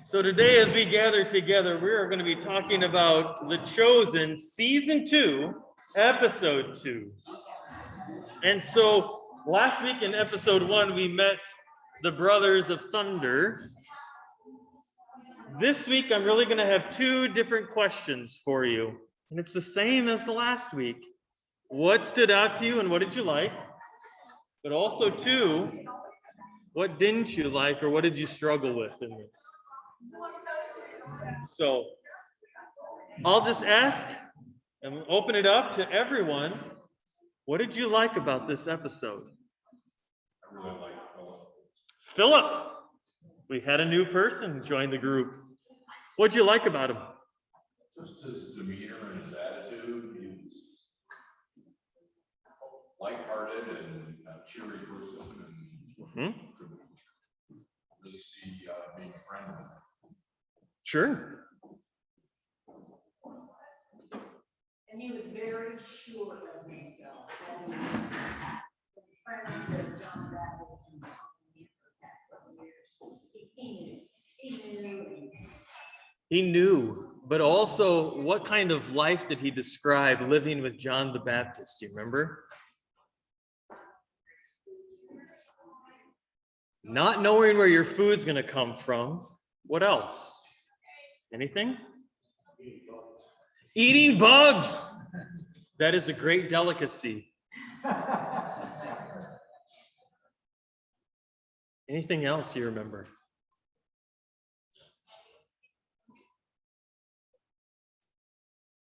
So today, as we gather together, we are going to be talking about The Chosen, Season 2, Episode 2. And so last week in Episode 1, we met the Brothers of Thunder. This week, I'm really going to have two different questions for you. And it's the same as the last week. What stood out to you and what did you like? But also, two, what didn't you like or what did you struggle with in this? So I'll just ask and open it up to everyone. What did you like about this episode? I really like Philip. Philip, we had a new person join the group. What did you like about him? Just his demeanor and his attitude. He was lighthearted and a cheery person, and could really see being a friend with him. Sure. And he was very sure of himself. And friends of John Baptist and for the past couple of years, He knew, but also what kind of life did he describe living with John the Baptist? Do you remember? Not knowing where your food's going to come from. What else? Anything? Eating bugs. That is a great delicacy. Anything else you remember?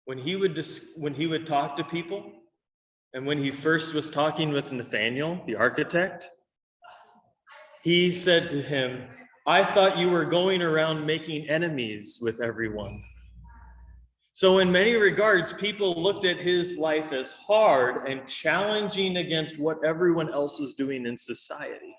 When he would talk to people, and when he first was talking with Nathaniel, the architect, he said to him, "I thought you were going around making enemies with everyone." So in many regards, people looked at his life as hard and challenging against what everyone else was doing in society.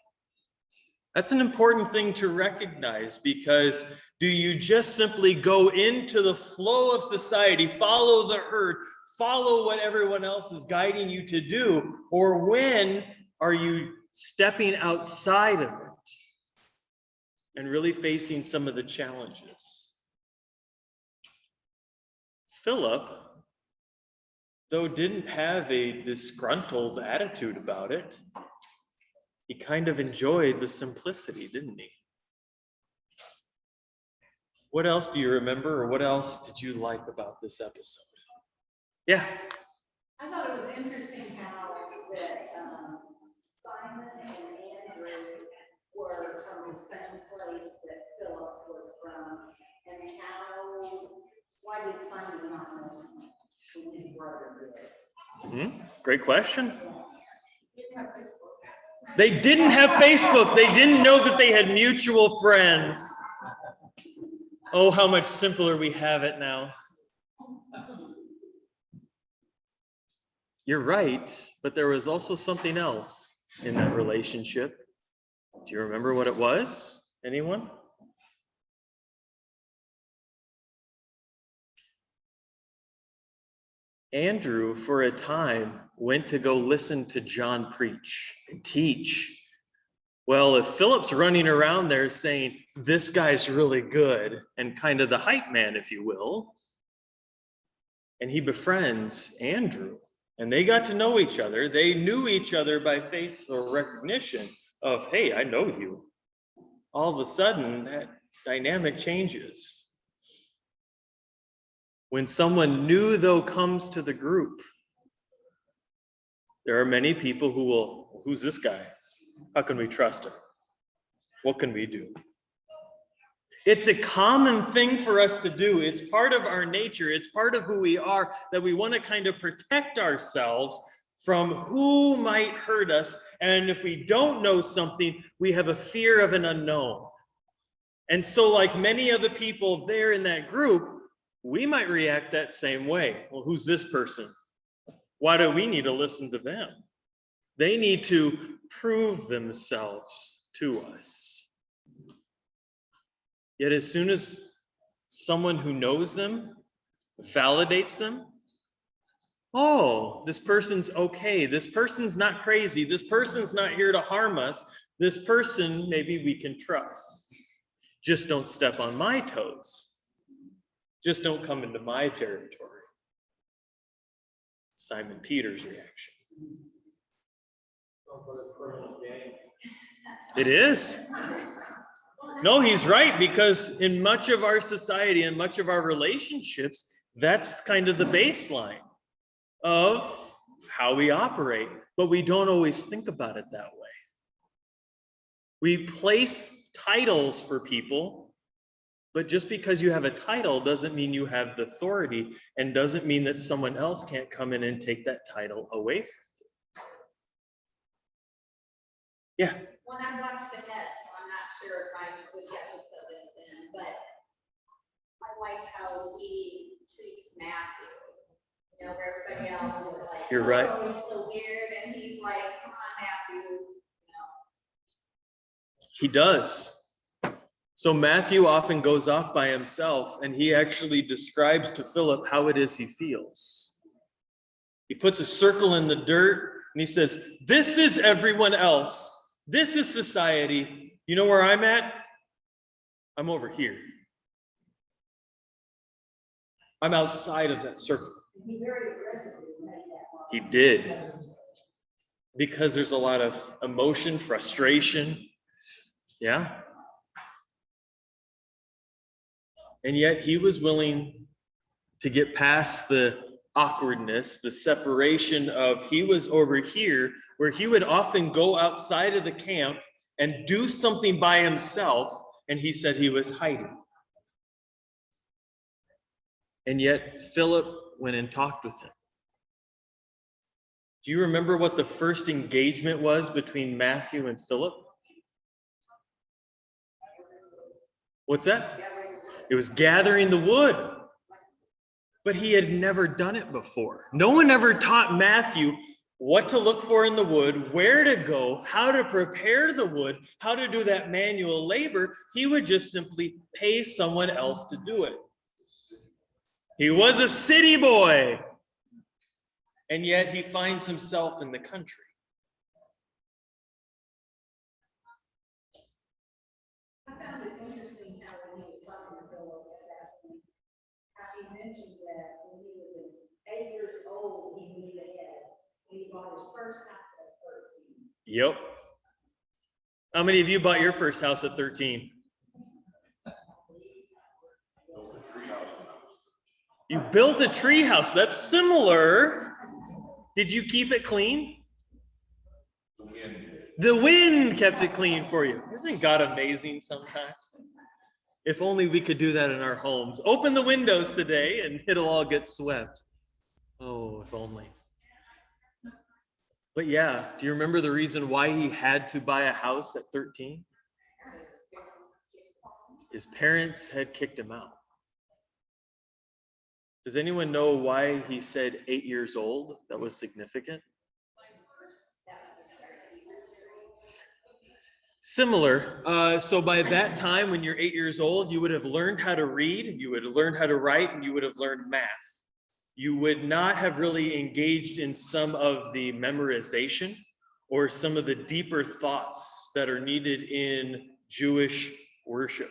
That's an important thing to recognize, because do you just simply go into the flow of society, follow the herd, follow what everyone else is guiding you to do, or when are you stepping outside of it and really facing some of the challenges? Philip, though, didn't have a disgruntled attitude about it. He kind of enjoyed the simplicity, didn't he? What else do you remember, or what else did you like about this episode? Yeah. I thought it was interesting how that Simon and Andrew were from the same place that Philip was from, and why did Simon not know him when his brother did? Great question. They didn't have Facebook. They didn't know that they had mutual friends. Oh, how much simpler we have it now. You're right, but there was also something else in that relationship. Do you remember what it was? Anyone? Andrew, for a time, went to go listen to John preach and teach. Well, if Philip's running around there saying, this guy's really good, and kind of the hype man, if you will, and he befriends Andrew, and they got to know each other. They knew each other by face or recognition of, hey, I know you. All of a sudden, that dynamic changes. When someone new, though, comes to the group, there are many people who will, who's this guy? How can we trust him? What can we do? It's a common thing for us to do. It's part of our nature. It's part of who we are, that we want to kind of protect ourselves from who might hurt us. And if we don't know something, we have a fear of an unknown. And so, like many of the people there in that group, we might react that same way. Well, who's this person? Why do we need to listen to them? They need to prove themselves to us. Yet as soon as someone who knows them, validates them. Oh, this person's okay. This person's not crazy. This person's not here to harm us. This person maybe we can trust. Just don't step on my toes. Just don't come into my territory. Simon Peter's reaction. It is. No, he's right, because in much of our society and much of our relationships, that's kind of the baseline of how we operate, but we don't always think about it that way. We place titles for people, but just because you have a title doesn't mean you have the authority, and doesn't mean that someone else can't come in and take that title away from you. Yeah. When I watched ahead, so I'm not sure if I which episode it's in, but I like how he treats Matthew. You know, where everybody else is like, You're right. oh, he's so weird, and he's like, come on, Matthew. You know. He does. So Matthew often goes off by himself, and he actually describes to Philip how it is he feels. He puts a circle in the dirt, and he says, this is everyone else. This is society. You know where I'm at? I'm over here. I'm outside of that circle. He very aggressively made that. He did. Because there's a lot of emotion, frustration. Yeah. And yet he was willing to get past the awkwardness, the separation of he was over here, where he would often go outside of the camp and do something by himself, and he said he was hiding. And yet Philip went and talked with him. Do you remember what the first engagement was between Matthew and Philip? What's that? It was gathering the wood. But he had never done it before. No one ever taught Matthew what to look for in the wood, where to go, how to prepare the wood, how to do that manual labor. He would just simply pay someone else to do it. He was a city boy. And yet he finds himself in the country. I found it interesting how when he was talking to Philip at that point, how he mentioned that when he was 8 years old, he moved ahead. He bought his first house at 13. Yep. How many of you bought your first house at 13? You built a tree house. That's similar. Did you keep it clean? The wind kept it clean for you. Isn't God amazing sometimes? If only we could do that in our homes. Open the windows today and it'll all get swept. Oh, if only. But yeah, do you remember the reason why he had to buy a house at 13? His parents had kicked him out. Does anyone know why he said 8 years old? That was significant. Similar. So by that time, when you're 8 years old, you would have learned how to read, you would have learned how to write, and you would have learned math. You would not have really engaged in some of the memorization or some of the deeper thoughts that are needed in Jewish worship.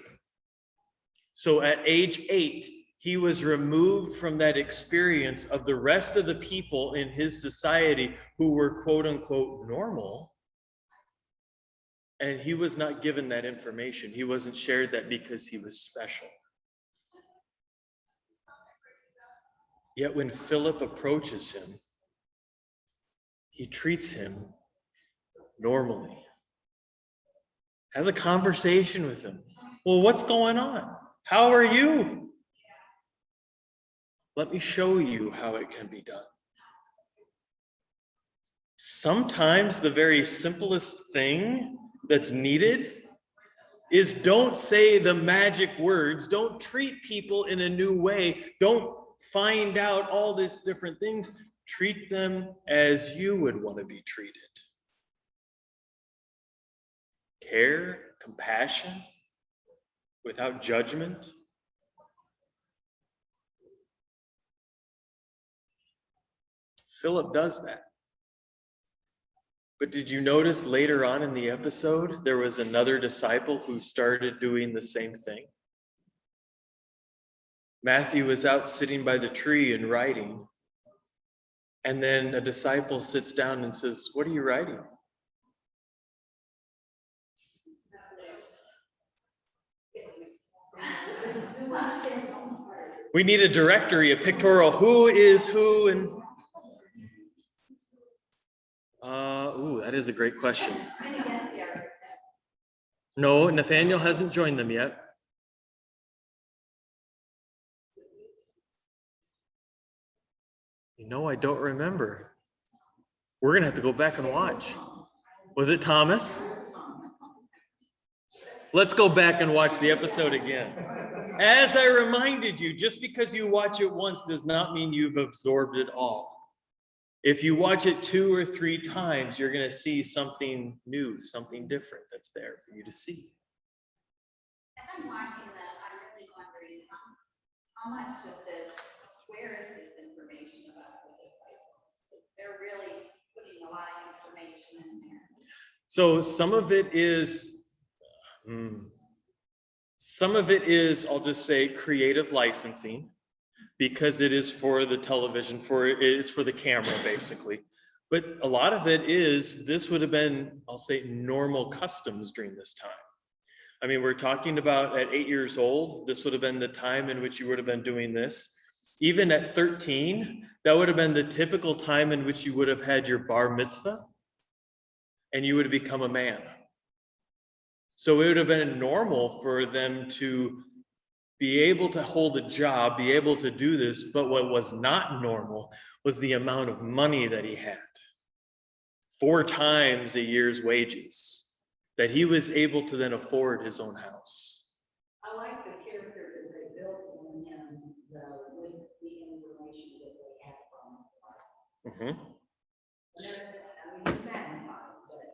So at age 8, he was removed from that experience of the rest of the people in his society who were quote unquote normal. And he was not given that information. He wasn't shared that because he was special. Yet when Philip approaches him, he treats him normally. Has a conversation with him. Well, what's going on? How are you? Let me show you how it can be done. Sometimes the very simplest thing that's needed is don't say the magic words. Don't treat people in a new way. Don't find out all these different things. Treat them as you would want to be treated. Care, compassion, without judgment. Philip does that. But did you notice later on in the episode, there was another disciple who started doing the same thing? Matthew was out sitting by the tree and writing. And then a disciple sits down and says, "What are you writing?" We need a directory, a pictorial. Who is who? And ooh, that is a great question. No, Nathaniel hasn't joined them yet. You know, I don't remember. We're gonna have to go back and watch. Was it Thomas? Let's go back and watch the episode again. As I reminded you, just because you watch it once does not mean you've absorbed it all. If you watch it 2 or 3 times, you're going to see something new, something different that's there for you to see. As I'm watching that, I'm really wondering how much of this, where is this information about the disciples? They're really putting a lot of information in there. So some of it is, I'll just say, creative licensing, because it is for the television, it's for the camera, basically. But a lot of it is, this would have been, I'll say, normal customs during this time. I mean, we're talking about at 8 years old, this would have been the time in which you would have been doing this. Even at 13, that would have been the typical time in which you would have had your bar mitzvah, and you would have become a man. So it would have been normal for them to be able to hold a job, be able to do this, but what was not normal was the amount of money that he had. 4 times a year's wages, that he was able to then afford his own house. I like the character that they built in him, with the information that they had from him. I mean, it's magnified, but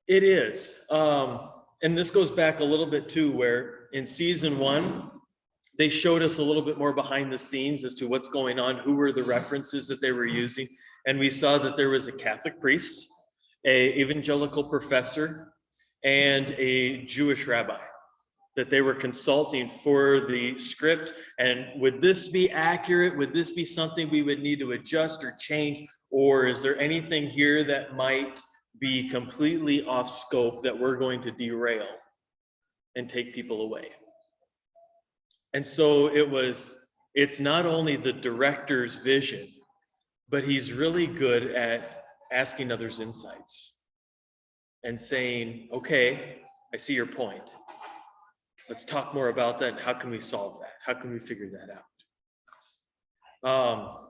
It is. And this goes back a little bit too, where in season 1, they showed us a little bit more behind the scenes as to what's going on, who were the references that they were using. And we saw that there was a Catholic priest, a evangelical professor, and a Jewish rabbi that they were consulting for the script. And would this be accurate? Would this be something we would need to adjust or change? Or is there anything here that might be completely off scope that we're going to derail and take people away? And so it's not only the director's vision, but he's really good at asking others insights and saying, okay, I see your point. Let's talk more about that. How can we solve that? How can we figure that out?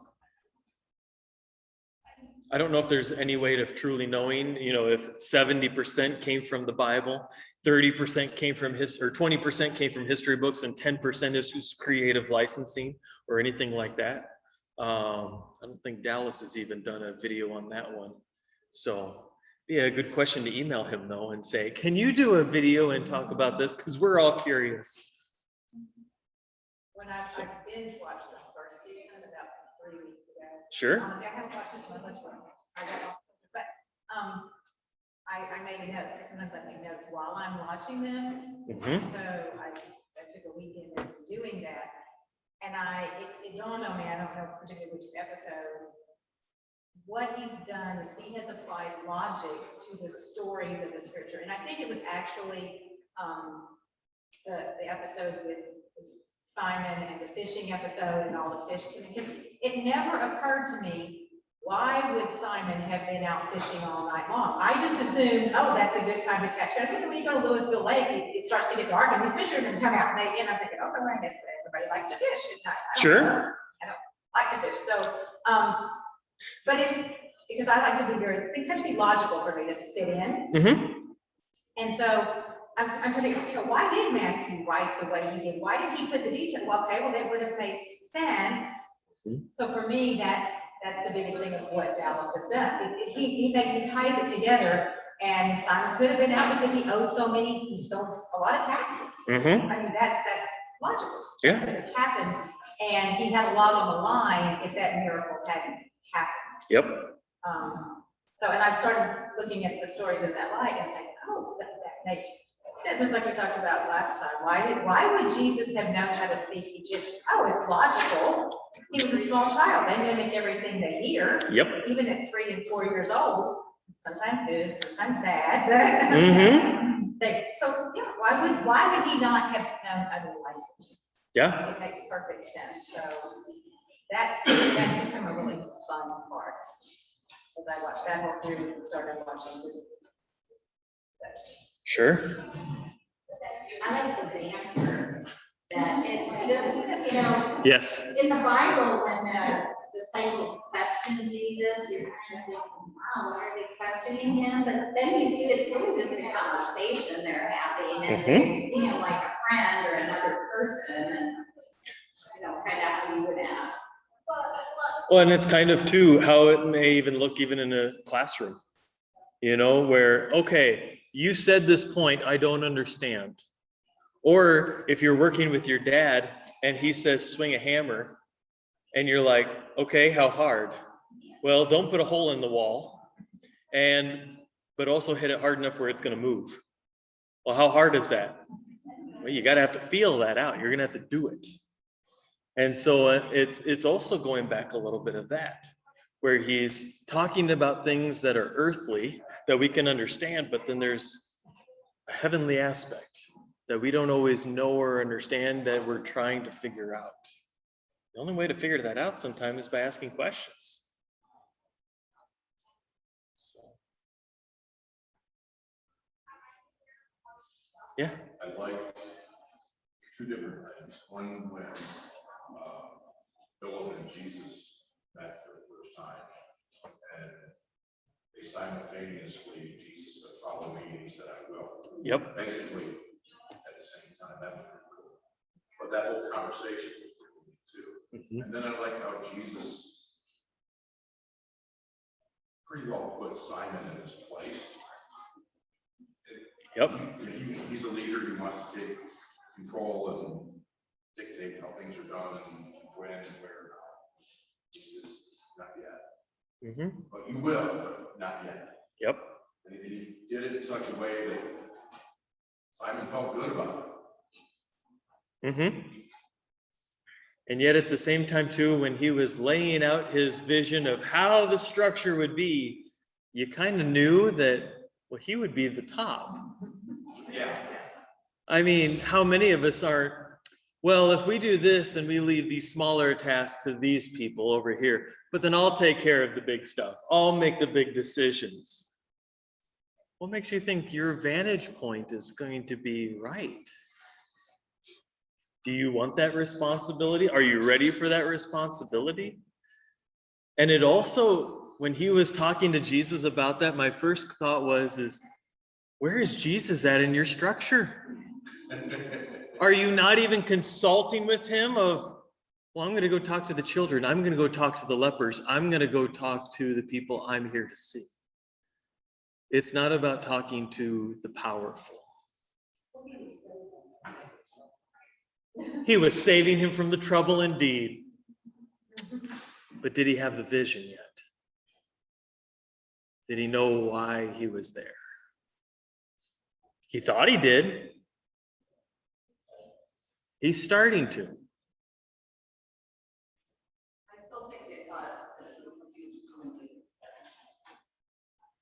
I don't know if there's any way of truly knowing, if 70% came from the Bible, 30% came from or 20% came from history books, and 10% is just creative licensing or anything like that. I don't think Dallas has even done a video on that one. So yeah, a good question to email him though and say, can you do a video and talk about this? Because we're all curious. when I binge watched the first season about 3 weeks ago. Sure. Honestly, I haven't watched this one much more. But I made a note. Sometimes I make notes while I'm watching them. So I took a weekend and was doing that. And it dawned on me, I don't know particularly which episode, what he's done is he has applied logic to the stories of the scripture. And I think it was actually the episode with Simon and the fishing episode and all the fish. Because it never occurred to me, why would Simon have been out fishing all night long? I just assumed, oh, that's a good time to catch fish. When you go to Louisville Lake, it starts to get dark and these fishermen come out and I'm thinking, oh, I guess everybody likes to fish at night. I don't like to fish. So, but it's because I like to be things have to be logical for me to fit in. And so I'm thinking, why did Matthew write the way he did? Why did he put the detail? Well, okay, well, that would have made sense. So for me, that's the biggest thing of what Dallas has done. He ties it together, and Simon could have been out because he owed a lot of taxes. I mean, that's logical. Yeah. It could have happened, And he had a lot on the line if that miracle hadn't happened. Yep. So, and I've started looking at the stories in that light and saying, oh, that makes sense, just like we talked about last time. Why would Jesus have known how to speak Egyptian? Oh, it's logical. He was a small child. They mimic everything they hear. Yep. Even at 3 and 4 years old, sometimes good, sometimes bad. So yeah, why would he not have known other languages? Yeah. It makes perfect sense. So that's become a really fun part as I watched that whole series and started watching this. Sure. I like the banter that it just, Yes. in the Bible, when the disciples question Jesus, you're kind of thinking, wow, why are they questioning him? But then you see it's really just a conversation they're having, and they see him like a friend or another person, and, kind of how you would ask. Well, and it's kind of too how it may even look even in a classroom, where, okay, you said this point, I don't understand. Or if you're working with your dad and he says, swing a hammer, and you're like, okay, how hard? Well, don't put a hole in the wall, but also hit it hard enough where it's going to move. Well, how hard is that? Well, you got to have to feel that out. You're going to have to do it. And so it's also going back a little bit of that, where he's talking about things that are earthly that we can understand, but then there's a heavenly aspect that we don't always know or understand that we're trying to figure out. The only way to figure that out sometimes is by asking questions. So, yeah. I like two different things. One, when Philip and Jesus met for the first time, and they simultaneously, Jesus said, follow me, and he said, I will. Yep. Basically, at the same time, that was pretty cool. But that whole conversation was pretty cool too. And then I like how Jesus pretty well put Simon in his place. Yep. He's a leader. He wants to take control and dictate how things are done and when and where. Jesus, not yet. But you will, but not yet. Yep. And he did it in such a way that Simon felt good about it. And yet at the same time too, when he was laying out his vision of how the structure would be, you kind of knew that, well, he would be the top. Yeah. I mean, how many of us aren't, well, if we do this and we leave these smaller tasks to these people over here, but then I'll take care of the big stuff. I'll make the big decisions. What makes you think your vantage point is going to be right? Do you want that responsibility? Are you ready for that responsibility? And it also, when he was talking to Jesus about that, my first thought was, where is Jesus at in your structure? Are you not even consulting with him of, well, I'm going to go talk to the children. I'm going to go talk to the lepers. I'm going to go talk to the people I'm here to see. It's not about talking to the powerful. He was saving him from the trouble indeed. But did he have the vision yet? Did he know why he was there? He thought he did. He's starting to. I still think they thought that he was going to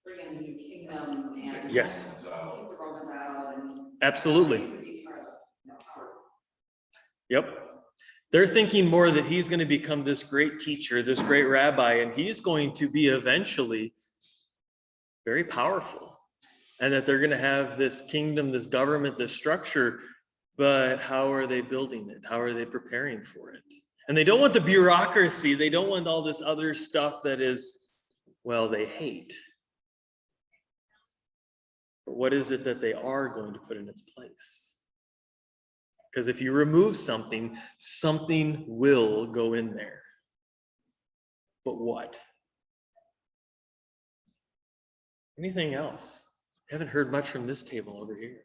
bring in the new kingdom and Yes. keep the Romans out and Absolutely. Yep. They're thinking more that he's going to become this great teacher, this great rabbi, and he's going to be eventually very powerful. And that they're going to have this kingdom, this government, this structure, but how are they building it? How are they preparing for it? And they don't want the bureaucracy. They don't want all this other stuff that is, well, they hate. But what is it that they are going to put in its place? Because if you remove something, something will go in there. But what? Anything else? I haven't heard much from this table over here.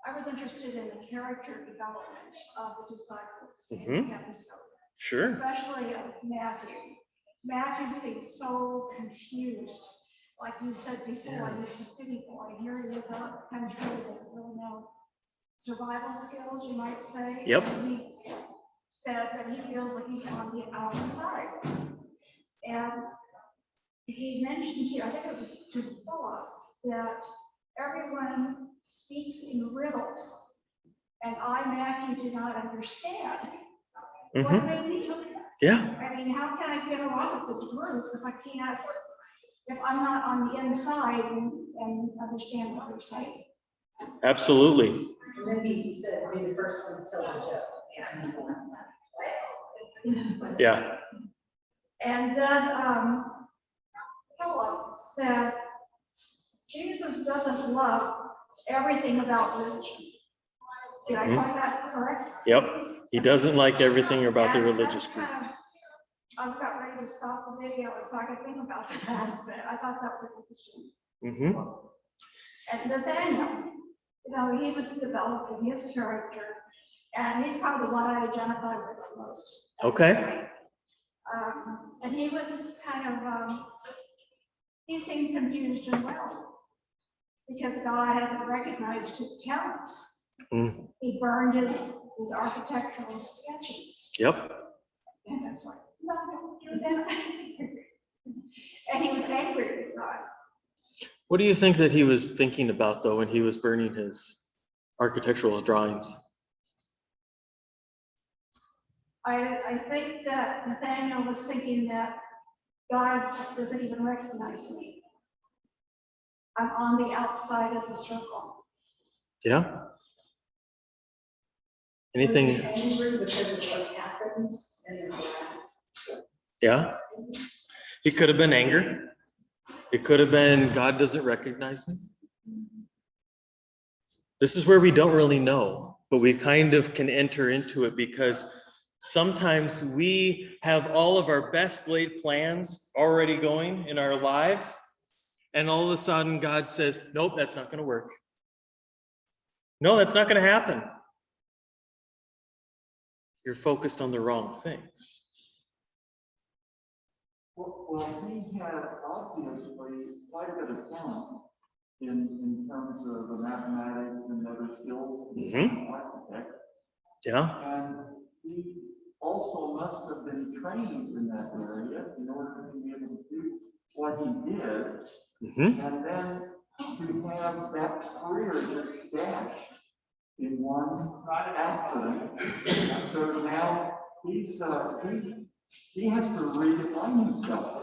I was interested in the character development of the disciples in Mhm. this episode, Sure. especially of Matthew. Matthew seems so confused. Like you said before, he's a city boy. Here he is out in the country, doesn't really know survival skills, you might say. Yep. And he said that he feels like he's on the outside. And he mentioned here, I think it was to Philip, that everyone speaks in riddles. And I, Matthew, do not understand. What do Mhm. they mean? Yeah, I mean, how can I get along with this group if I can't, if I'm not on the inside and understand what they're saying? absolutely. Maybe he said, be the first one to tell the joke. Yeah. And then Philip said, Jesus doesn't love everything about religion. Did I find that correct? Yep. He doesn't like everything about the religious group. I was about ready to stop the video so I could think about that, but I thought that was interesting. Mm-hmm. And Nathaniel, you know, he was developing his character, and he's probably the one I identify with the most. Okay. And he was kind of, he seemed confused as well, because God hadn't recognized his talents. Mm. He burned his architectural sketches. Yep. And it's like, no, don't do that. And he was angry with God. What do you think that he was thinking about, though, when he was burning his architectural drawings? I think that Nathaniel was thinking that God doesn't even recognize me. I'm on the outside of the circle. Yeah. Anything? Was he angry because of what happened in his life? Yeah. It could have been anger. It could have been God doesn't recognize me. This is where we don't really know, but we kind of can enter into it, because sometimes we have all of our best laid plans already going in our lives, and all of a sudden God says, nope, that's not going to work. No, that's not going to happen. You're focused on the wrong things. Well, he had obviously quite a bit of talent in terms of the mathematics and other skills as an architect. Yeah. And he also must have been trained in that area in order to be able to do what he did. And then to have that career just dashed in one accident. So now he has to redefine himself.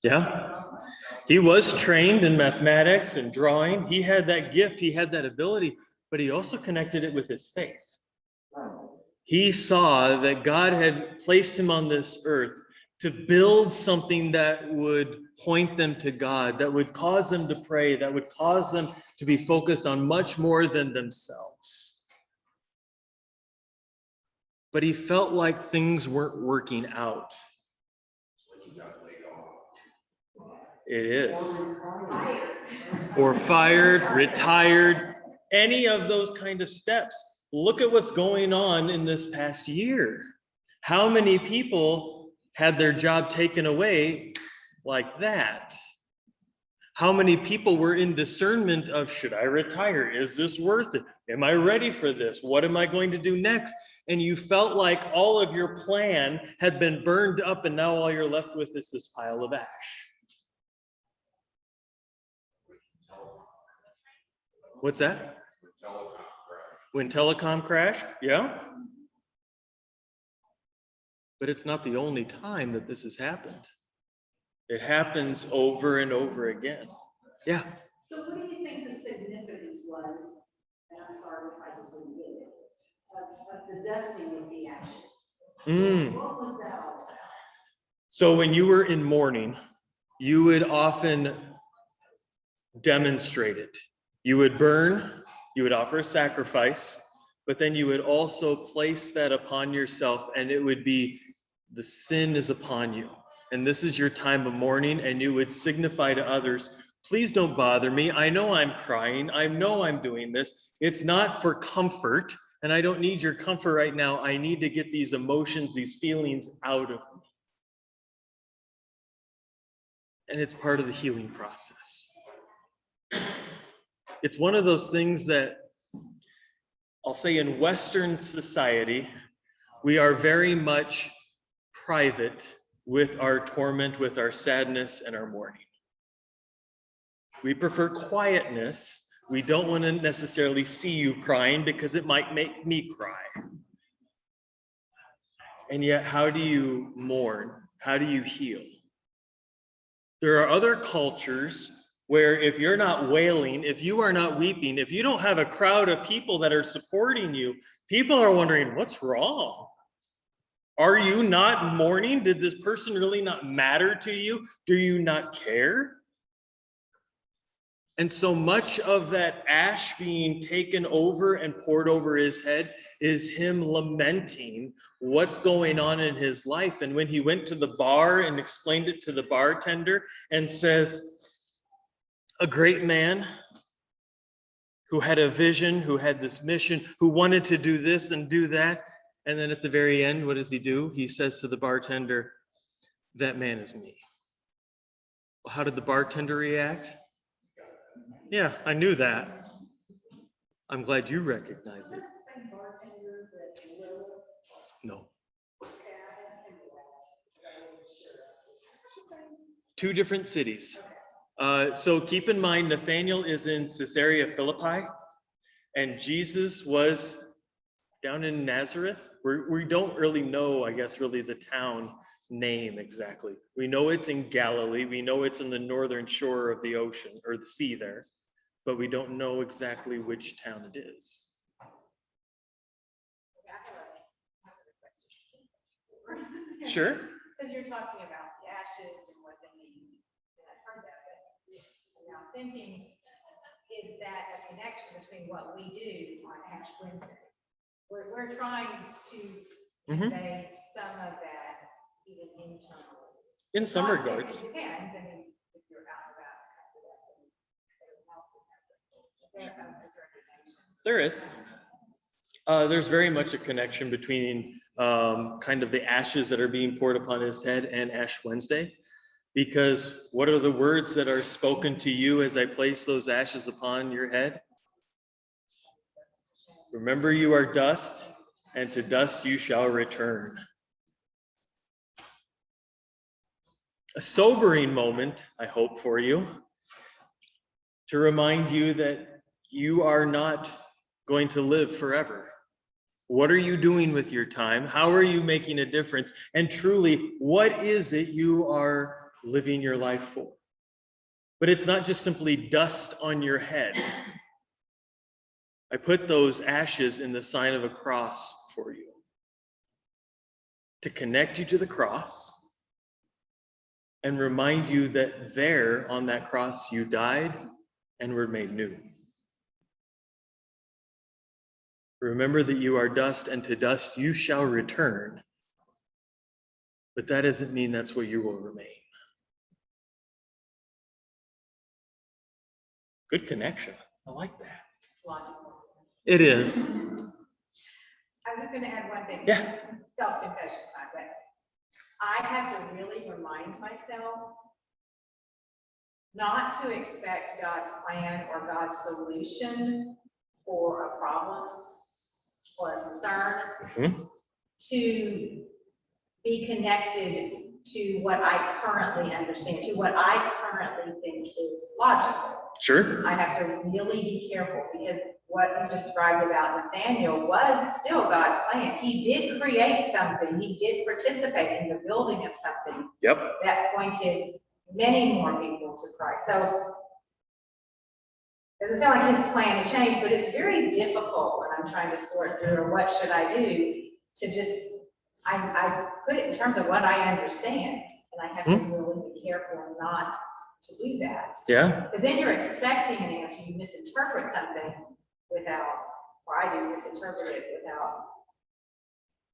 Yeah. He was trained in mathematics and drawing. He had that gift, he had that ability, but he also connected it with his faith. He saw that God had placed him on this earth to build something that would point them to God, that would cause them to pray, that would cause them to be focused on much more than themselves. But he felt like things weren't working out. It is. Or fired, retired, any of those kind of steps. Look at what's going on in this past year. How many people had their job taken away like that? How many people were in discernment of, should I retire? Is this worth it? Am I ready for this? What am I going to do next? And you felt like all of your plan had been burned up, and now all you're left with is this pile of ash. What's that? When telecom crashed? Yeah. But it's not the only time that this has happened. It happens over and over again. Yeah. So what do you think the significance was, and I'm sorry if I just didn't get it, of the dusting of the ashes? What was that all about? So when you were in mourning, you would often demonstrate it. You would burn, you would offer a sacrifice, but then you would also place that upon yourself, and it would be, the sin is upon you. And this is your time of mourning, and you would signify to others Please don't bother me. I know I'm crying. I know I'm doing this. It's not for comfort, and I don't need your comfort right now. I need to get these emotions, these feelings out of me. And it's part of the healing process. It's one of those things that I'll say in Western society, we are very much private with our torment, with our sadness and our mourning. We prefer quietness. We don't want to necessarily see you crying because it might make me cry. And yet, how do you mourn? How do you heal? There are other cultures where if you're not wailing, if you are not weeping, if you don't have a crowd of people that are supporting you, people are wondering, what's wrong? Are you not mourning? Did this person really not matter to you? Do you not care? And so much of that ash being taken over and poured over his head is him lamenting what's going on in his life. And when he went to the bar and explained it to the bartender and says, a great man who had a vision, who had this mission, who wanted to do this and do that. And then at the very end, what does he do? He says to the bartender, that man is me. Well, how did the bartender react? Yeah, I knew that. I'm glad you recognize it. No. Two different cities. So keep in mind, Nathaniel is in Caesarea Philippi, and Jesus was down in Nazareth. We don't really know, I guess, really the town name exactly. We know it's in Galilee. We know it's in the northern shore of the ocean or the sea there, but we don't know exactly which town it is. Sure. Because you're talking about the ashes and what they mean. And I've heard that, but now thinking, is that a connection between what we do on Ash Wednesday? We're trying to convey some of that even internally. In some regards. It depends, I mean, if you're out and about, everything else would happen. Is there a connection? There is. There's very much a connection between kind of the ashes that are being poured upon his head and Ash Wednesday, because what are the words that are spoken to you as I place those ashes upon your head? Remember, you are dust, and to dust you shall return. A sobering moment, I hope, for you, to remind you that you are not going to live forever. What are you doing with your time? How are you making a difference? And truly, what is it you are living your life for? But it's not just simply dust on your head. I put those ashes in the sign of a cross for you, to connect you to the cross and remind you that there on that cross you died and were made new. Remember that you are dust, and to dust you shall return. But that doesn't mean that's where you will remain. Good connection. I like that. Logical. It is. I was just gonna add one thing. Yeah. Self-confession time, but I have to really remind myself not to expect God's plan or God's solution for a problem or a concern to be connected to what I currently understand, to what I currently think is logical. Sure. I have to really be careful, because what you described about Nathaniel was still God's plan. He did create something. He did participate in the building of something. Yep. That pointed many more people to Christ. So it doesn't sound like his plan to change, but it's very difficult when I'm trying to sort through, or what should I do, to just, I put it in terms of what I understand, and I have to really be careful not to do that. Yeah. Because then you're expecting an answer, you misinterpret something without, or I do misinterpret it without.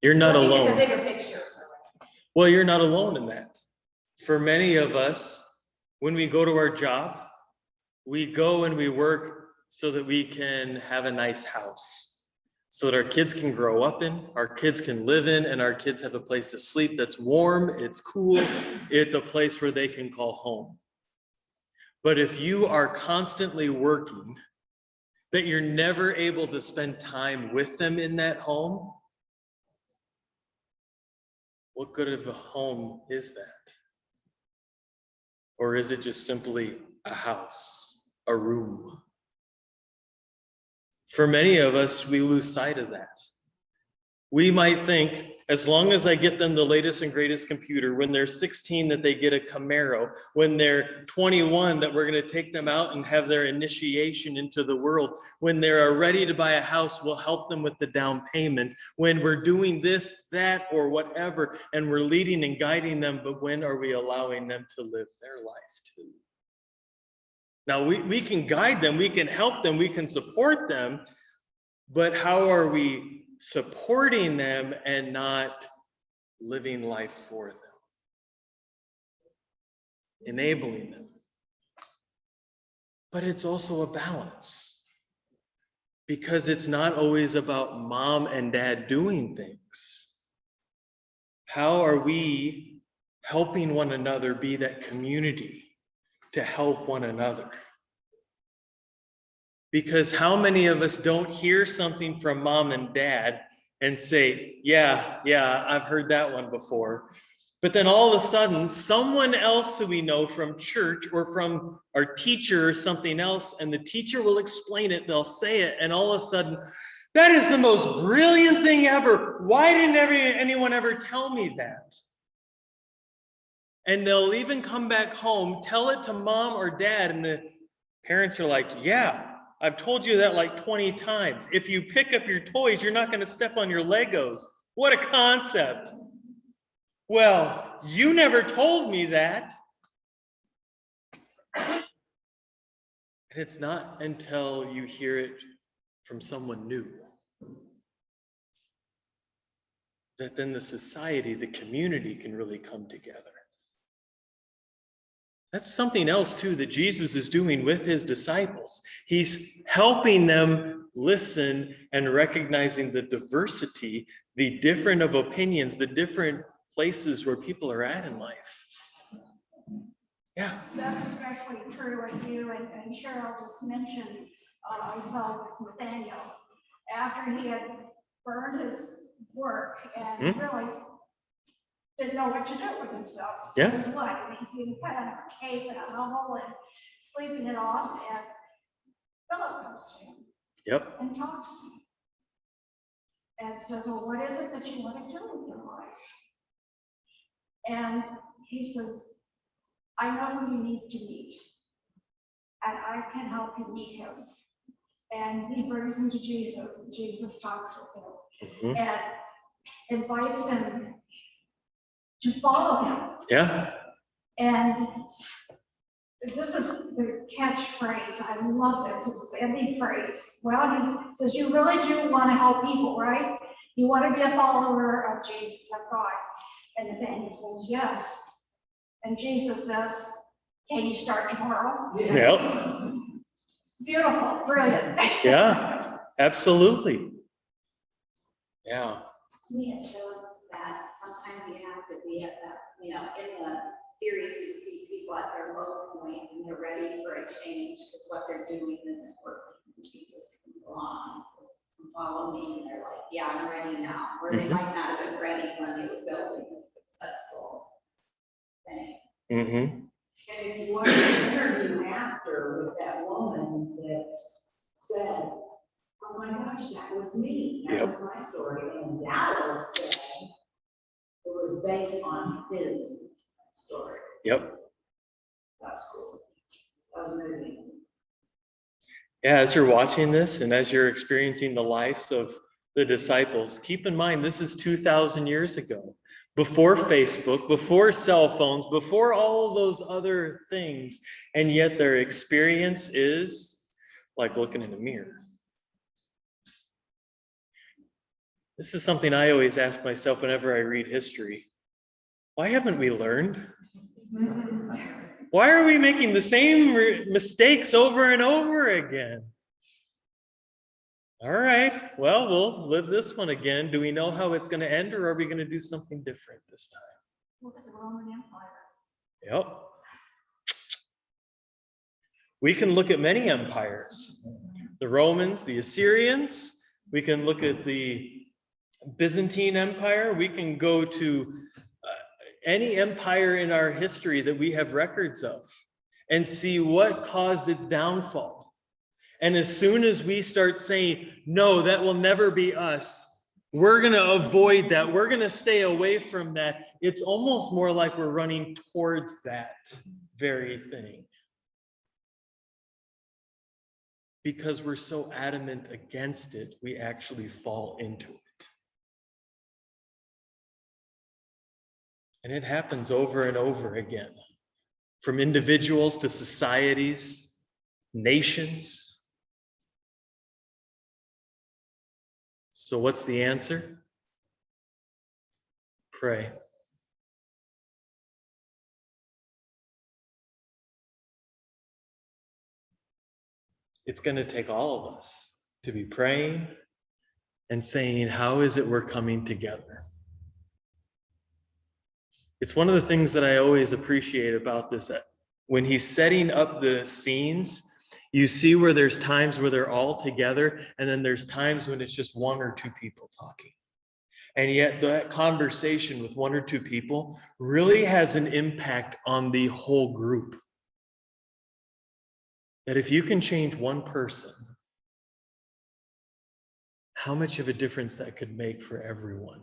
You're not looking alone. at the bigger picture. Well, you're not alone in that. For many of us, when we go to our job, We go and we work so that we can have a nice house, so that our kids can grow up in, our kids can live in, and our kids have a place to sleep that's warm, it's cool, it's a place where they can call home. But if you are constantly working, that you're never able to spend time with them in that home, what good of a home is that? Or is it just simply a house, a room? For many of us, we lose sight of that. We might think, as long as I get them the latest and greatest computer, when they're 16 that they get a Camaro, when they're 21 that we're going to take them out and have their initiation into the world, when they're ready to buy a house, we'll help them with the down payment, when we're doing this, that, or whatever, and we're leading and guiding them, but when are we allowing them to live their life too? Now, we can guide them, we can help them, we can support them, but how are we supporting them and not living life for them? Enabling them. But it's also a balance, because it's not always about mom and dad doing things. How are we helping one another be that community to help one another? Because how many of us don't hear something from mom and dad and say, yeah, I've heard that one before. But then all of a sudden, someone else who we know from church or from our teacher or something else, and the teacher will explain it, they'll say it, and all of a sudden, that is the most brilliant thing ever. Why didn't anyone ever tell me that? And they'll even come back home, tell it to mom or dad, and the parents are like, yeah, I've told you that like 20 times. If you pick up your toys, you're not going to step on your Legos. What a concept. Well, you never told me that. And it's not until you hear it from someone new that then the society, the community can really come together. That's something else too that Jesus is doing with his disciples. He's helping them listen and recognizing the diversity, the different of opinions, the different places where people are at in life. Yeah. That's especially true with you, and Cheryl just mentioned, I saw with Nathaniel, after he had burned his work and really didn't know what to do with himself. Yeah. His life, and he's being put on a cape and a hole and sleeping it off, and Philip comes to him. Yep. And talks to him. And says, well, what is it that you want to do with your life? And he says, I know who you need to meet, and I can help you meet him. And he brings him to Jesus, and Jesus talks with him and invites him to follow him. Yeah. And this is the catchphrase. I love this. It's the ending phrase. Well, he says, you really do want to help people, right? You want to be a follower of Jesus, of God. And Nathaniel says, yes. And Jesus says, can you start tomorrow? Yep. Beautiful, brilliant. Yeah, absolutely. Yeah. To me, it shows that sometimes you have to be at that, in the series, you see people at their low point and they're ready for a change because what they're doing isn't working. Jesus comes along and says, follow me. And they're like, yeah, I'm ready now. Or they might not have been ready when they were building a successful thing. And if you want to interview after with that woman that said, oh my gosh, that was me, that was my story, and Dallas said it was based on his story. Yep. That's cool. That was moving. Yeah, as you're watching this and as you're experiencing the lives of the disciples, keep in mind this is 2,000 years ago. Before Facebook, before cell phones, before all of those other things, and yet their experience is like looking in a mirror. This is something I always ask myself whenever I read history. Why haven't we learned? Why are we making the same mistakes over and over again? All right, well, we'll live this one again. Do we know how it's going to end, or are we going to do something different this time? Look at the Roman Empire. Yep. We can look at many empires. The Romans, the Assyrians. We can look at the Byzantine Empire. We can go to any empire in our history that we have records of and see what caused its downfall. And as soon as we start saying, no, that will never be us, we're going to avoid that, we're going to stay away from that, it's almost more like we're running towards that very thing. Because we're so adamant against it, we actually fall into it. And it happens over and over again, from individuals to societies, nations. So what's the answer? Pray. It's going to take all of us to be praying and saying, how is it we're coming together? It's one of the things that I always appreciate about this. When he's setting up the scenes, you see where there's times where they're all together, and then there's times when it's just one or two people talking. And yet that conversation with one or two people really has an impact on the whole group. That if you can change one person, how much of a difference that could make for everyone.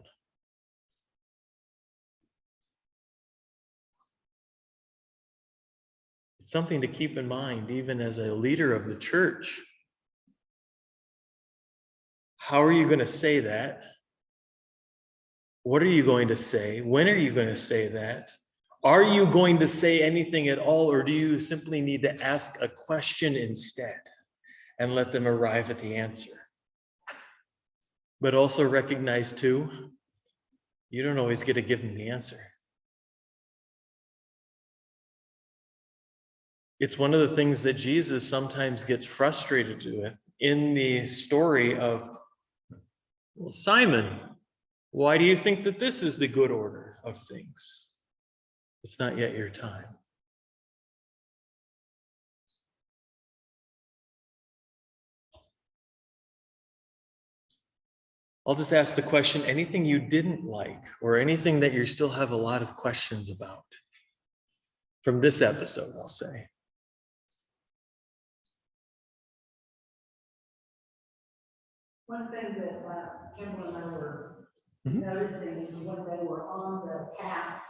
It's something to keep in mind, even as a leader of the church. How are you going to say that? What are you going to say? When are you going to say that? Are you going to say anything at all, or do you simply need to ask a question instead and let them arrive at the answer? But also recognize too, you don't always get to give them the answer. It's one of the things that Jesus sometimes gets frustrated with in the story of, well, Simon, why do you think that this is the good order of things? It's not yet your time. I'll just ask the question, anything you didn't like, or anything that you still have a lot of questions about from this episode, I'll say. One thing that Kimball and I were Mhm. noticing when they were on the path,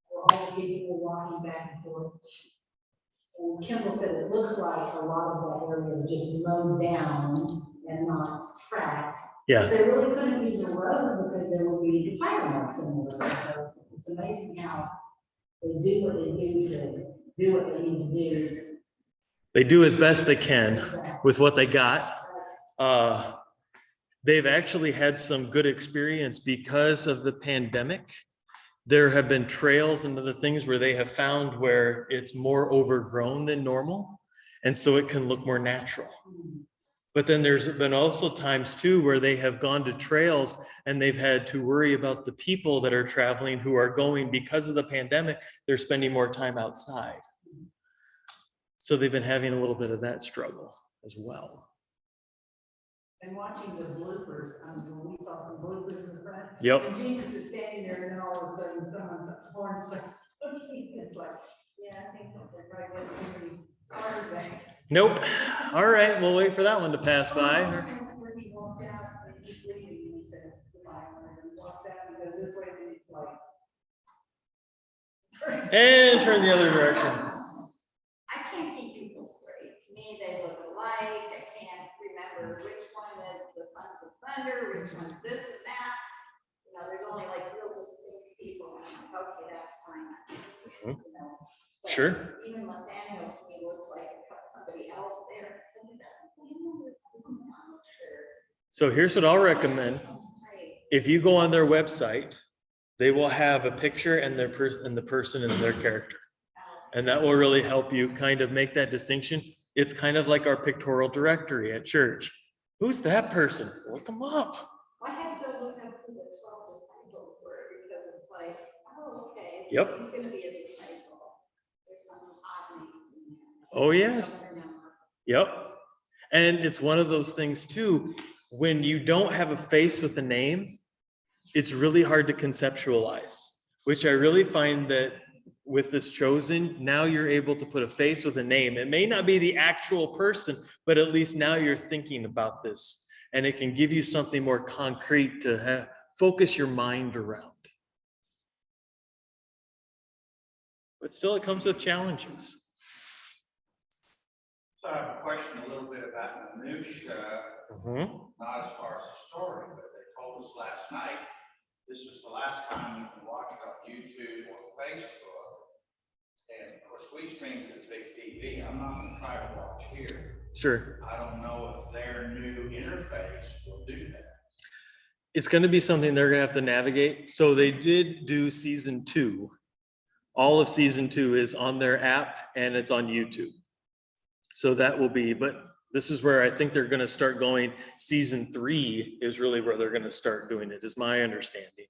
where all the people were walking back and forth. And Kimball said it looks like a lot of that area is just mowed down and not tracked. Yeah. But they really couldn't use a road because there would be tire marks in there. So it's amazing how they do what they do to do what they need to do. They do as best they can with what they got. They've actually had some good experience because of the pandemic. There have been trails and other things where they have found where it's more overgrown than normal, and so it can look more natural. But then there's been also times too where they have gone to trails and they've had to worry about the people that are traveling who are going because of the pandemic. They're spending more time outside. So they've been having a little bit of that struggle as well. And watching the bloopers, when we saw some bloopers in the front. Yep. And Jesus is standing there, and then all of a sudden, someone's horn starts looking. It's like, yeah, I think that they're probably getting pretty hard back. Nope. All right, we'll wait for that one to pass by. When he walked out, and he's leaving, he says, goodbye, and he walks out, and goes this way, and he's like. And turn the other direction. I can't keep people straight. To me, they look alike. I can't remember which one is the Sons of Thunder, which one's this and that. You know, there's only like real distinct people. And I'm like, okay, that's fine. You know, but Sure. even Nathaniel to me looks like somebody else there. So here's what I'll recommend. If you go on their website, they will have a picture and the person and their character. And that will really help you kind of make that distinction. It's kind of like our pictorial directory at church. Who's that person? Look them up. I had to look up who the 12 disciples were because it's like, oh, okay. So Yep. he's going to be a disciple. There's some odd names in there. Oh, yes. I don't remember. Yep. And it's one of those things too, when you don't have a face with a name, it's really hard to conceptualize, which I really find that with this chosen, now you're able to put a face with a name. It may not be the actual person, but at least now you're thinking about this, and it can give you something more concrete to focus your mind around. But still, it comes with challenges. So I have a question a little bit about minutia, not as far as the story, but they told us last night, this is the last time you can watch it on YouTube or Facebook. And of course, we stream to the big TV. I'm not gonna try to watch here. Sure. I don't know if their new interface will do that. It's going to be something they're going to have to navigate. So they did do season 2. All of season 2 is on their app and it's on YouTube. So that will be, but this is where I think they're going to start going. Season 3 is really where they're going to start doing it, is my understanding.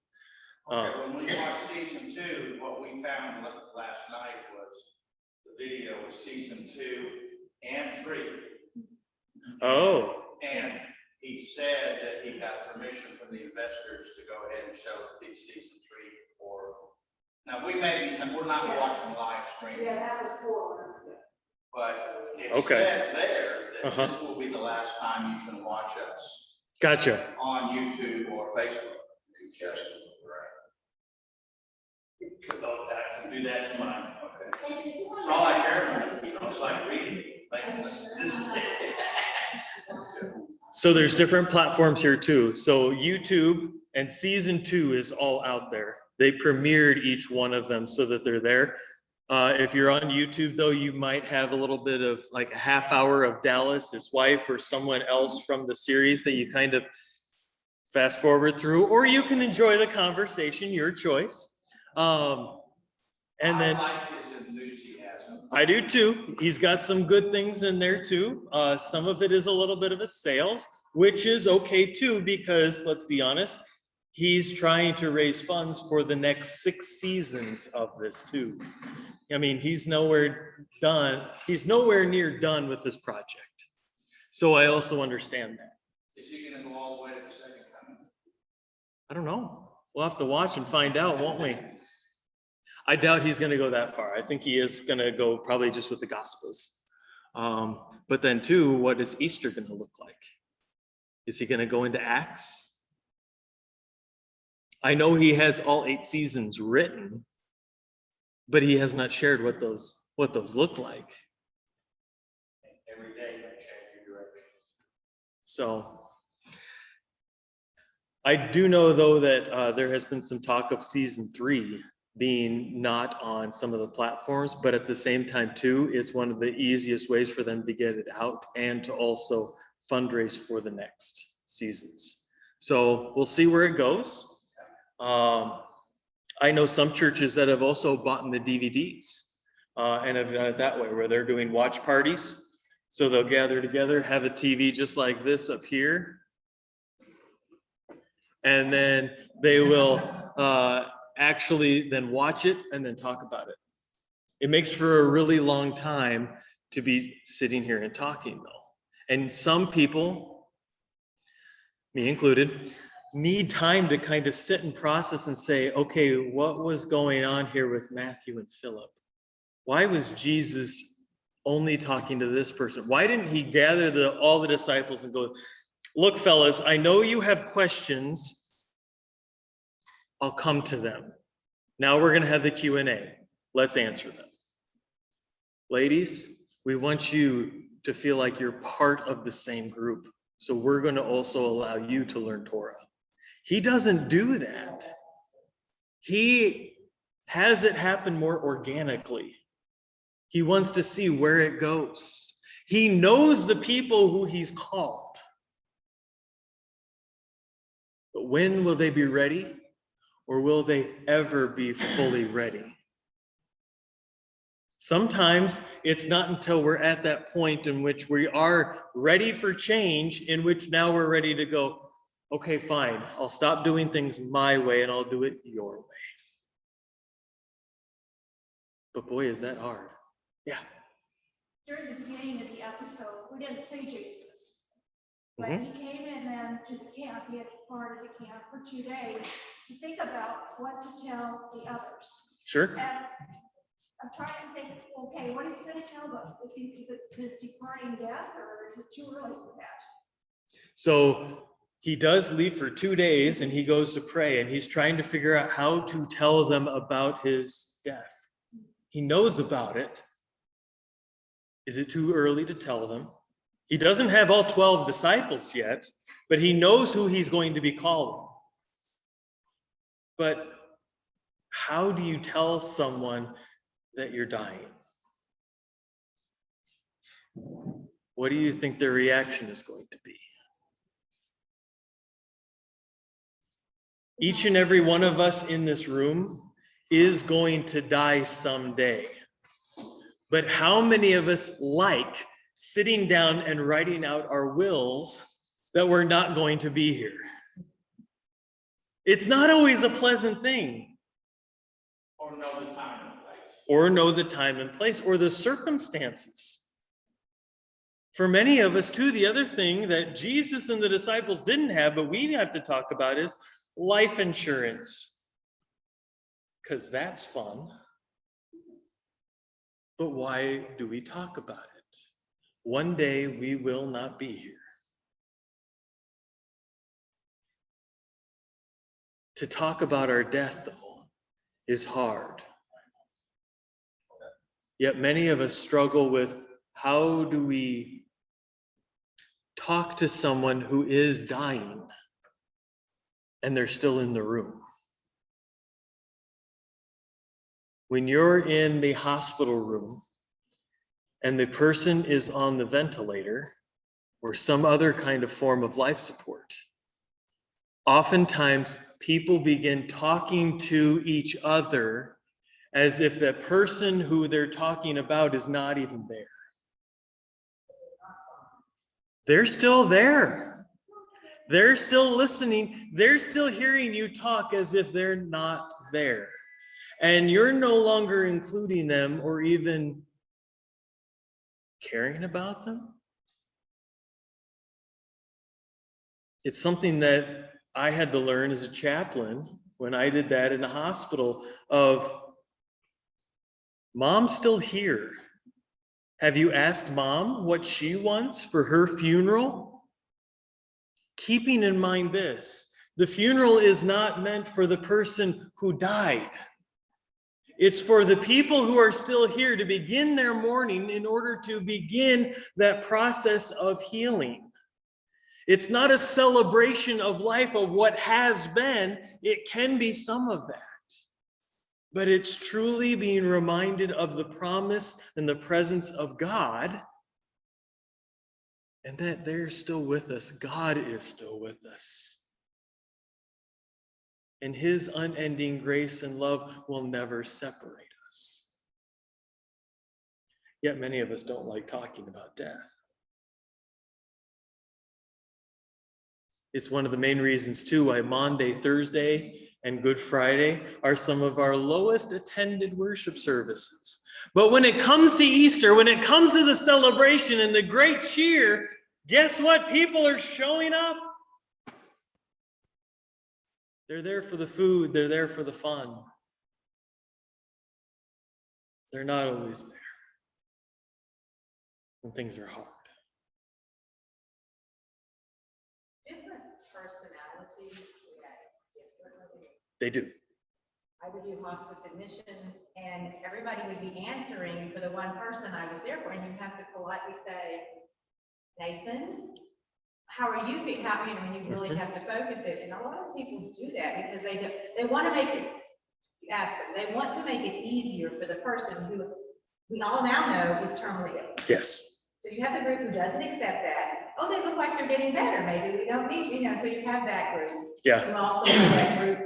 Okay, when we watched season 2, what we found last night was the video was season 2 and 3. Oh. And he said that he got permission from the investors to go ahead and show the season 3 or. Now, we're not watching live stream. Yeah, that was 4 months ago. But it Okay. said there that this will be the last time you can watch us Gotcha. on YouTube or Facebook. Yes, right. I can do that tomorrow. Okay. It's all I care. You know, it's like reading. So there's different platforms here too. So YouTube and season 2 is all out there. They premiered each one of them so that they're there. If you're on YouTube though, you might have a little bit of like a half hour of Dallas, his wife, or someone else from the series that you kind of fast forward through, or you can enjoy the conversation, your choice. And then I like his enthusiasm. I do too. He's got some good things in there too. Some of it is a little bit of a sales, which is okay too, because let's be honest, he's trying to raise funds for the next 6 seasons of this too. I mean, he's nowhere done. He's nowhere near done with this project. So I also understand that. Is he gonna go all the way to the second coming? I don't know. We'll have to watch and find out, won't we? I doubt he's going to go that far. I think he is going to go probably just with the Gospels. But then too, what is Easter going to look like? Is he going to go into Acts? I know he has all 8 seasons written, but he has not shared what those look like. Every day may change your direction. So I do know though that there has been some talk of season 3 being not on some of the platforms, but at the same time too, it's one of the easiest ways for them to get it out and to also fundraise for the next seasons. So we'll see where it goes. I know some churches that have also bought the DVDs and have done it that way, where they're doing watch parties. So they'll gather together, have a TV just like this up here, and then they will actually then watch it and then talk about it. It makes for a really long time to be sitting here and talking though. And some people, me included, need time to kind of sit and process and say, okay, what was going on here with Matthew and Philip? Why was Jesus only talking to this person? Why didn't he gather all the disciples and go, look, fellas, I know you have questions. I'll come to them. Now we're going to have the Q&A. Let's answer them. Ladies, we want you to feel like you're part of the same group. So we're going to also allow you to learn Torah. He doesn't do that. He has it happen more organically. He wants to see where it goes. He knows the people who he's called. But when will they be ready? Or will they ever be fully ready? Sometimes it's not until we're at that point in which we are ready for change, in which now we're ready to go, okay, fine, I'll stop doing things my way and I'll do it your way. But boy, is that hard. Yeah. During the beginning of the episode, we didn't see Jesus. But Mhm. he came in then to the camp, he had part of the camp for 2 days to think about what to tell the others. Sure. And I'm trying to think, okay, what is he going to tell them? Is it his departing death, or is it too early for that? So he does leave for 2 days and he goes to pray and he's trying to figure out how to tell them about his death. He knows about it. Is it too early to tell them? He doesn't have all 12 disciples yet, but he knows who he's going to be calling. But how do you tell someone that you're dying? What do you think their reaction is going to be? Each and every one of us in this room is going to die someday. But how many of us like sitting down and writing out our wills that we're not going to be here? It's not always a pleasant thing. Or know the time and place. Or know the time and place, or the circumstances. For many of us too, the other thing that Jesus and the disciples didn't have, but we have to talk about, is life insurance. Because that's fun. But why do we talk about it? One day we will not be here. To talk about our death, though, is hard. Yet many of us struggle with, how do we talk to someone who is dying and they're still in the room? When you're in the hospital room and the person is on the ventilator or some other kind of form of life support, oftentimes people begin talking to each other as if the person who they're talking about is not even there. They're still there. They're still listening. They're still hearing you talk as if they're not there. And you're no longer including them or even caring about them. It's something that I had to learn as a chaplain when I did that in the hospital of, Mom's still here. Have you asked Mom what she wants for her funeral? Keeping in mind this, the funeral is not meant for the person who died. It's for the people who are still here to begin their mourning in order to begin that process of healing. It's not a celebration of life of what has been. It can be some of that. But it's truly being reminded of the promise and the presence of God, and that they're still with us. God is still with us. And his unending grace and love will never separate us. Yet many of us don't like talking about death. It's one of the main reasons too why Maundy, Thursday, and Good Friday are some of our lowest attended worship services. But when it comes to Easter, when it comes to the celebration and the great cheer, guess what? People are showing up. They're there for the food. They're there for the fun. They're not always there when things are hard. Different personalities react differently. They do. I would do hospice admissions and everybody would be answering for the one person I was there for, and you have to politely say, Nathan, how are you feeling? How, you know, and you really have to focus it. And a lot of people do that because they want to make it, you ask them, they want to make it easier for the person who we all now know is terminally ill. Yes. So you have the group who doesn't accept that. Oh, they look like they're getting better. Maybe we don't need, you know, so you have that group. Yeah. You also have that group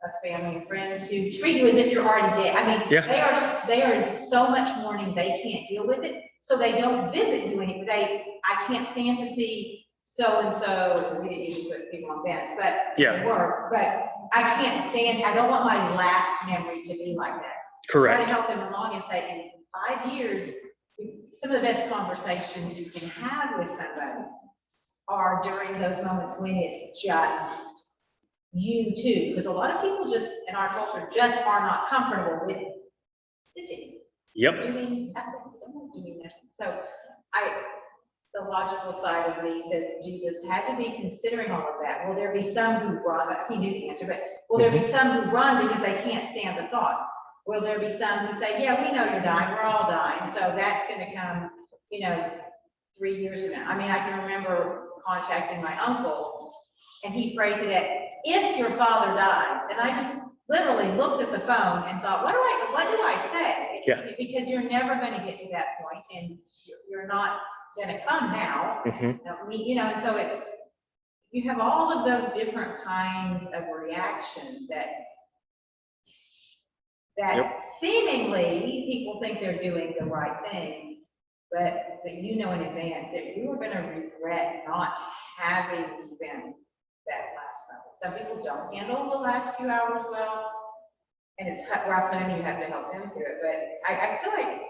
of family and friends who treat you as if you're already dead. I mean, Yeah. they are in so much mourning, they can't deal with it, so they don't visit you anymore. I can't stand to see so-and-so, we didn't usually put people on beds, but Yeah. they were, but I can't stand, I don't want my last memory to be like that. Try Correct. to help them along and say, in 5 years, some of the best conversations you can have with somebody are during those moments when it's just you two, because a lot of people just, in our culture, just are not comfortable with sitting, Yep. doing nothing, doing nothing. So the logical side of me says Jesus had to be considering all of that. Will there be some who run? He knew the answer, but will there be some who run because they can't stand the thought? Will there be some who say, yeah, we know you're dying, we're all dying, so that's gonna come, 3 years from now. I mean, I can remember contacting my uncle, and he phrased it at, if your father dies, and I just literally looked at the phone and thought, what do I say? Yeah. Because you're never gonna get to that point, and you're not gonna come now. And so you have all of those different kinds of reactions that seemingly people think they're doing the right thing, but in advance that you are going to regret not having spent that last moment. Some people don't handle the last few hours well, and it's rough for them, you have to help them through it. But I feel like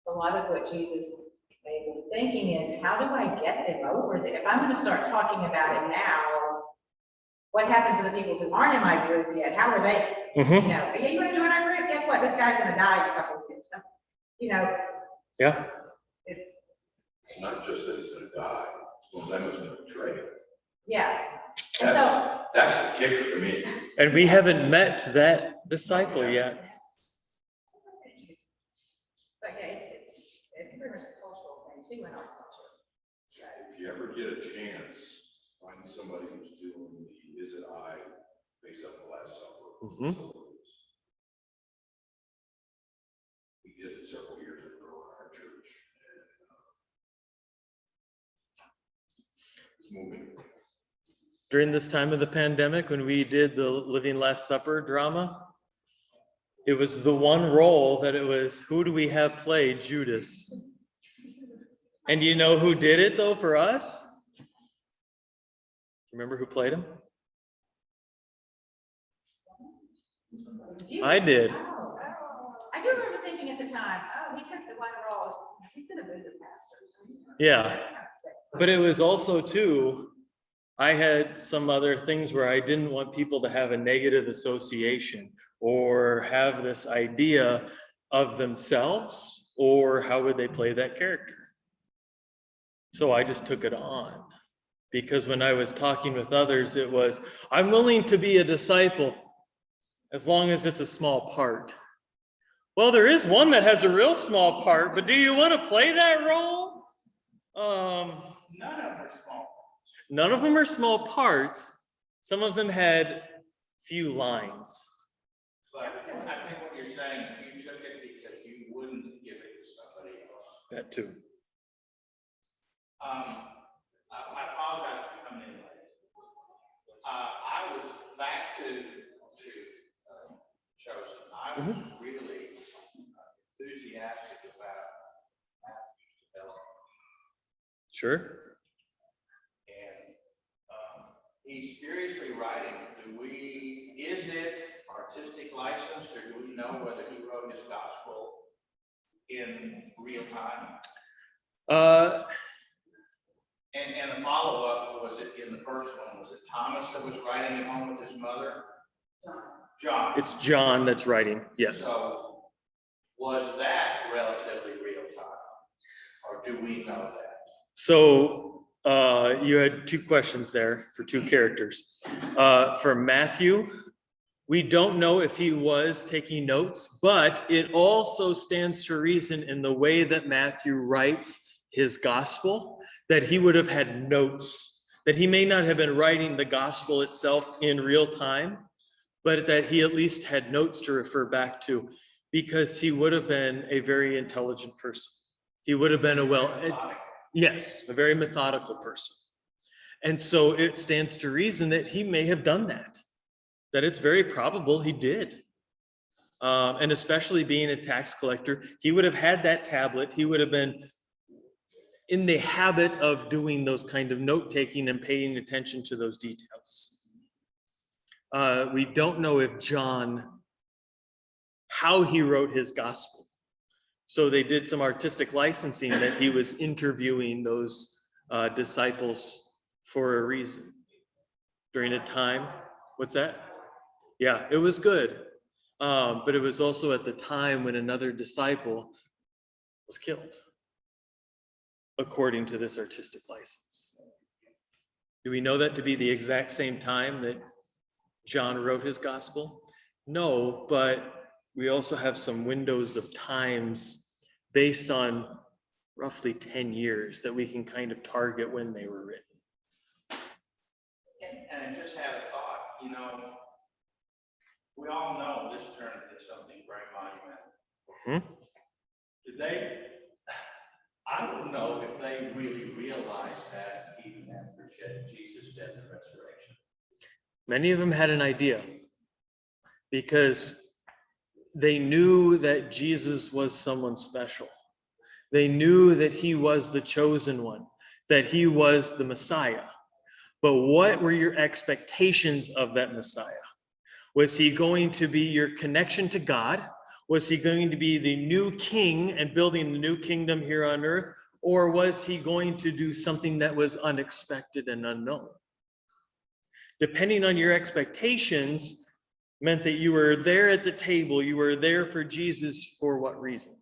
a lot of what Jesus may be thinking is, how do I get them over this? If I'm going to start talking about it now, what happens to the people who aren't in my group yet? How are they? Yeah, you want to join our group? Guess what? This guy's going to die in a couple of years. Yeah. It's not just that he's gonna die, it's one of them is gonna betray him. Yeah. And so, That's the kicker to me. And we haven't met that disciple yet. but yeah, it's pretty much a cultural thing too in our culture. If you ever get a chance, find somebody who's doing the Is It I based on the Last Supper. We did it several years ago in our church. It's moving. During this time of the pandemic, when we did the Living Last Supper drama, it was the one role that it was, who do we have play Judas? And you know who did it though for us? Remember who played him? I did. I do remember thinking at the time, he took the one role. He's gonna move the pastor. Yeah. But it was also too, I had some other things where I didn't want people to have a negative association or have this idea of themselves, or how would they play that character. So I just took it on, because when I was talking with others, it was, I'm willing to be a disciple as long as it's a small part. Well, there is one that has a real small part, but do you want to play that role? None of them are small. None of them are small parts. Some of them had few lines. But I think what you're saying is you took it because you wouldn't give it to somebody else. That too. I apologize for coming in late. I was back to Chosen. I was really enthusiastic about Matthew's development. Sure. And he's furiously writing. Is it artistic license, or do we know whether he wrote his gospel in real time? And the follow-up, was it in the first one? Was it Thomas that was writing at home with his mother? John. It's John that's writing, yes. So was that relatively real time, or do we know that? So you had two questions there for two characters. For Matthew, we don't know if he was taking notes, but it also stands to reason in the way that Matthew writes his gospel, that he would have had notes, that he may not have been writing the gospel itself in real time, but that he at least had notes to refer back to, because he would have been a very intelligent person. He would have been a very methodical person. And so it stands to reason that he may have done that. that it's very probable he did. And especially being a tax collector, he would have had that tablet. He would have been in the habit of doing those kind of note-taking and paying attention to those details. We don't know if John, how he wrote his gospel. So they did some artistic licensing that he was interviewing those disciples for a reason. During a time, what's that? Yeah, it was good. But it was also at the time when another disciple was killed, according to this artistic license. Do we know that to be the exact same time that John wrote his gospel? No, but we also have some windows of times based on roughly 10 years that we can kind of target when they were written. And I just had a thought, you know, we all know this turned into something very monumental. Did they, I don't know if they really realized that even after Jesus' death and resurrection. Many of them had an idea because they knew that Jesus was someone special. They knew that he was the chosen one, that he was the Messiah. But what were your expectations of that Messiah? Was he going to be your connection to God? Was he going to be the new king and building the new kingdom here on earth? Or was he going to do something that was unexpected and unknown? Depending on your expectations meant that you were there at the table, you were there for Jesus for what reason?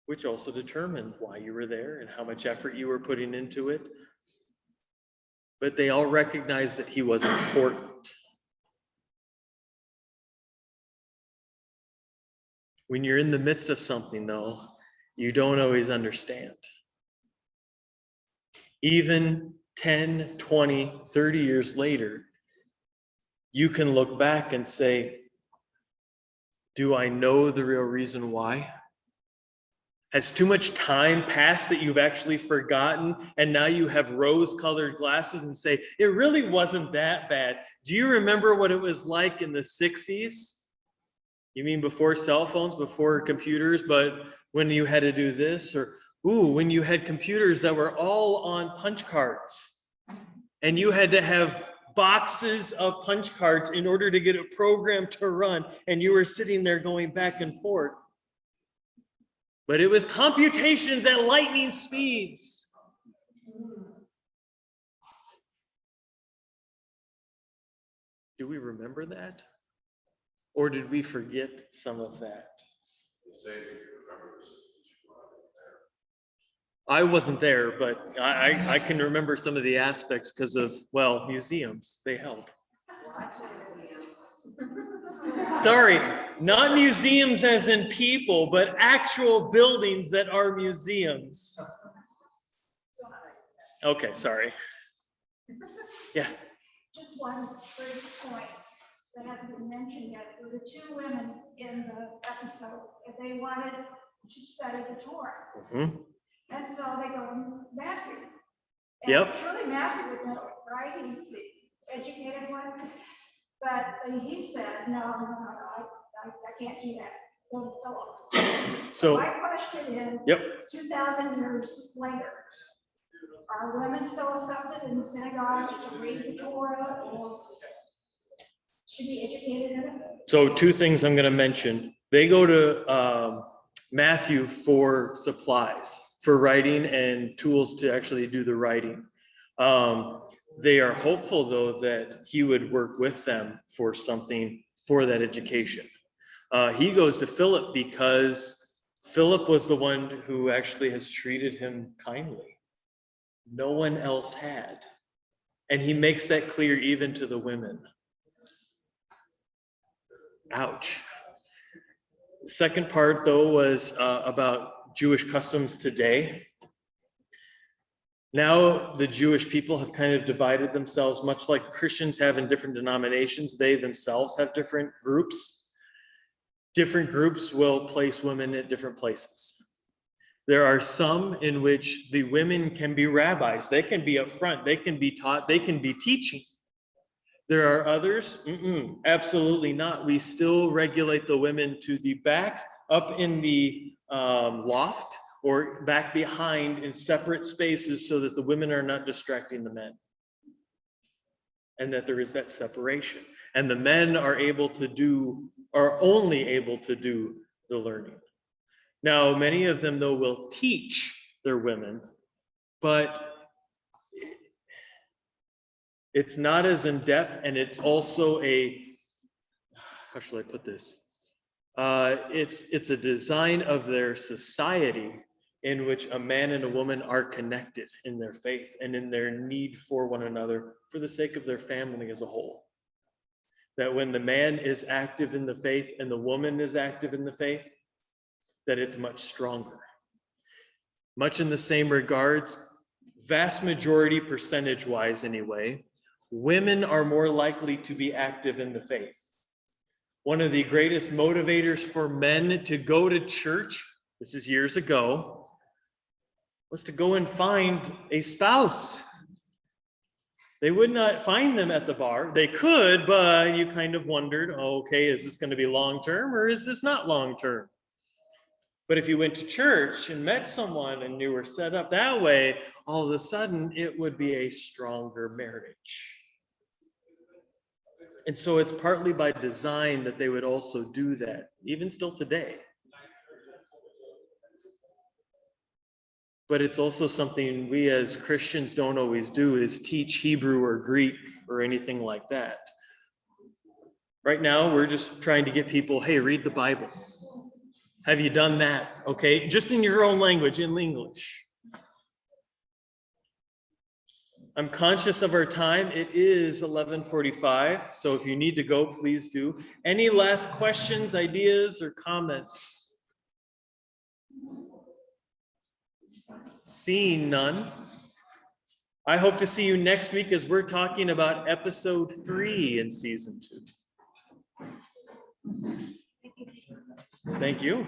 Which also determined why you were there and how much effort you were putting into it. But they all recognized that he was important. When you're in the midst of something, though, you don't always understand. Even 10, 20, 30 years later, you can look back and say, do I know the real reason why? Has too much time passed that you've actually forgotten, and now you have rose-colored glasses and say, it really wasn't that bad. Do you remember what it was like in the 60s? You mean before cell phones, before computers, but when you had to do this? Or, when you had computers that were all on punch cards, and you had to have boxes of punch cards in order to get a program to run, and you were sitting there going back and forth. But it was computations at lightning speeds. Do we remember that? Or did we forget some of that? I wasn't there, but I can remember some of the aspects because of, well, museums, they help. Sorry, not museums as in people, but actual buildings that are museums. Okay, sorry. Yeah. Just one brief point that hasn't been mentioned yet. There were two women in the episode, and they wanted to study the Torah. And so they go to Matthew. And Yep. surely Matthew would know, right? He's the educated one. But he said, no, I can't do that. Go to Philip. So my question is, 2,000 years later, are women still accepted in synagogues to read the Torah or should be educated in it? So two things I'm going to mention. They go to Matthew for supplies, for writing and tools to actually do the writing. They are hopeful, though, that he would work with them for something for that education. He goes to Philip because Philip was the one who actually has treated him kindly. No one else had. And he makes that clear even to the women. Ouch. The second part, though, was about Jewish customs today. Now the Jewish people have kind of divided themselves, much like Christians have in different denominations. They themselves have different groups. Different groups will place women at different places. There are some in which the women can be rabbis. They can be up front. They can be taught. They can be teaching. There are others, absolutely not. We still regulate the women to the back, up in the loft, or back behind in separate spaces so that the women are not distracting the men. And that there is that separation. And the men are only able to do the learning. Now, many of them, though, will teach their women, but it's not as in depth, and it's also how shall I put this? It's a design of their society in which a man and a woman are connected in their faith and in their need for one another for the sake of their family as a whole. That when the man is active in the faith and the woman is active in the faith, that it's much stronger. Much in the same regards, vast majority, percentage-wise anyway, women are more likely to be active in the faith. One of the greatest motivators for men to go to church, this is years ago, was to go and find a spouse. They would not find them at the bar. They could, but you kind of wondered, oh, okay, is this going to be long-term or is this not long-term? But if you went to church and met someone and you were set up that way, all of a sudden it would be a stronger marriage. And so it's partly by design that they would also do that, even still today. But it's also something we as Christians don't always do, is teach Hebrew or Greek or anything like that. Right now, we're just trying to get people, hey, read the Bible. Have you done that? Okay, just in your own language, in English. I'm conscious of our time. It is 11:45, so if you need to go, please do. Any last questions, ideas, or comments? Seeing none, I hope to see you next week as we're talking about episode 3 in season 2. Thank you.